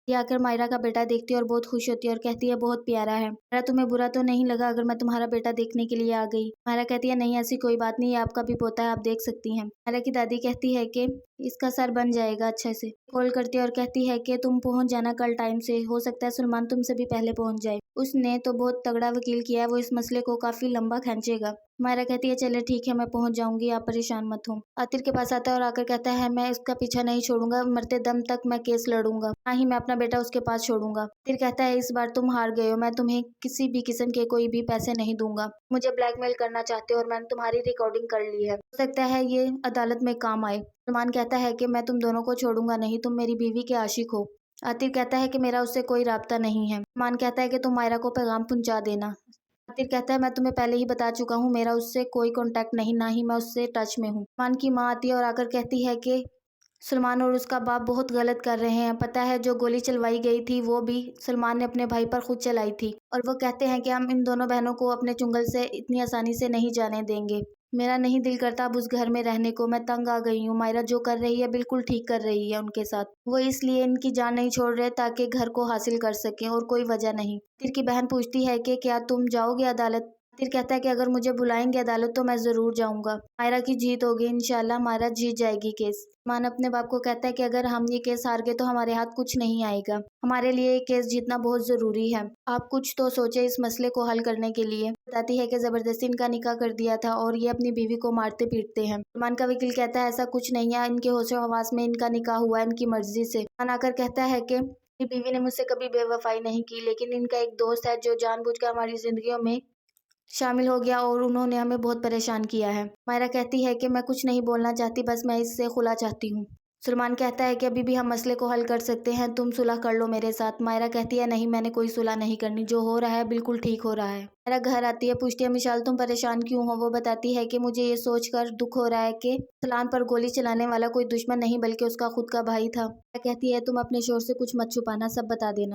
ये आकर मायरा का बेटा देखती है और बहुत खुश होती है और कहती है बहुत प्यारा है। मायरा तुम्हें बुरा तो नहीं लगा अगर मैं तुम्हारा बेटा देखने के लिए आ गई? मायरा कहती है नहीं ऐसी कोई बात नहीं, ये आपका भी पोता है, आप देख सकती हैं। मायरा की दादी कहती है कि इसका सर बन जाएगा अच्छे से। कॉल करती है और कहती है कि तुम पहुंच जाना कल टाइम से, हो सकता है सलमान तुमसे भी पहले पहुंच जाए। उसने तो बहुत तगड़ा वकील किया है, वो इस मसले को काफी लंबा खींचेगा। मायरा कहती है चले ठीक है मैं पहुंच जाऊंगी, आप परेशान मत हो। आतिर के पास आता है और आकर कहता है मैं इसका पीछा नहीं छोड़ूंगा, मरते दम तक मैं केस लड़ूंगा, ना ही मैं अपना बेटा उसके पास छोड़ूंगा। आतिर कहता है इस बार तुम हार गए हो, मैं तुम्हें किसी भी किस्म के कोई भी पैसे नहीं दूंगा। मुझे ब्लैकमेल करना चाहते हो और मैंने तुम्हारी रिकॉर्डिंग कर ली है, हो सकता है ये अदालत में काम आए। सलमान कहता है कि मैं तुम दोनों को छोड़ूंगा नहीं, तुम मेरी बीवी के आशिक हो। आतिर कहता है कि मेरा उससे कोई राब्ता नहीं है। सलमान कहता है कि तुम मायरा को पैगाम पहुंचा देना। आतिर कहता है मैं तुम्हें पहले ही बता चुका हूँ, मेरा उससे कोई कांटेक्ट नहीं, ना ही मैं उससे टच में हूँ। सलमान की माँ आती है और आकर कहती है कि सलमान और उसका बाप बहुत गलत कर रहे हैं, पता है जो गोली चलवाई गई थी वो भी सलमान ने अपने भाई पर खुद चलाई थी, और वो कहते हैं कि हम इन दोनों बहनों को अपने चुंगल से इतनी आसानी से नहीं जाने देंगे। मेरा नहीं दिल करता अब उस घर में रहने को, मैं तंग आ गई हूँ। मायरा जो कर रही है बिल्कुल ठीक कर रही है उनके साथ, वो इसलिए इनकी जान नहीं छोड़ रहे ताकि घर को हासिल कर सकें, और कोई वजह नहीं। आतिर की बहन पूछती है कि क्या तुम जाओगे अदालत? आतिर कहता है कि अगर मुझे बुलाएंगे अदालत तो मैं जरूर जाऊंगा। मायरा की जीत होगी इंशाल्लाह, मायरा जीत जाएगी केस। मान अपने बाप को कहता है कि अगर हम ये केस हार गए तो हमारे हाथ कुछ नहीं आएगा, हमारे लिए ये केस जीतना बहुत जरूरी है, आप कुछ तो सोचे इस मसले को हल करने के लिए। बताती है कि जबरदस्ती इनका निकाह कर दिया था और ये अपनी बीवी को मारते पीटते हैं। सलमान का वकील कहता है ऐसा कुछ नहीं है, इनके होशो हवास में इनका निकाह हुआ है इनकी मर्जी से। सलमान आकर कहता है कि मेरी बीवी ने मुझसे कभी बेवफाई नहीं की, लेकिन इनका एक दोस्त है जो जानबूझकर हमारी जिंदगियों में शामिल हो गया और उन्होंने हमें बहुत परेशान किया है। मायरा कहती है कि मैं कुछ नहीं बोलना चाहती, बस मैं इससे खुला चाहती हूँ। सलमान कहता है कि अभी भी हम मसले को हल कर सकते हैं, तुम सुलह कर लो मेरे साथ। मायरा कहती है नहीं मैंने कोई सुलह नहीं करनी, जो हो रहा है बिल्कुल ठीक हो रहा है। मायरा घर आती है, पूछती है मिशाल तुम परेशान क्यों हो? वो बताती है कि मुझे ये सोचकर दुख हो रहा है कि सलान पर गोली चलाने वाला कोई दुश्मन नहीं बल्कि उसका खुद का भाई था। मायरा कहती है तुम अपने शोर से कुछ मत छुपाना, सब बता देना।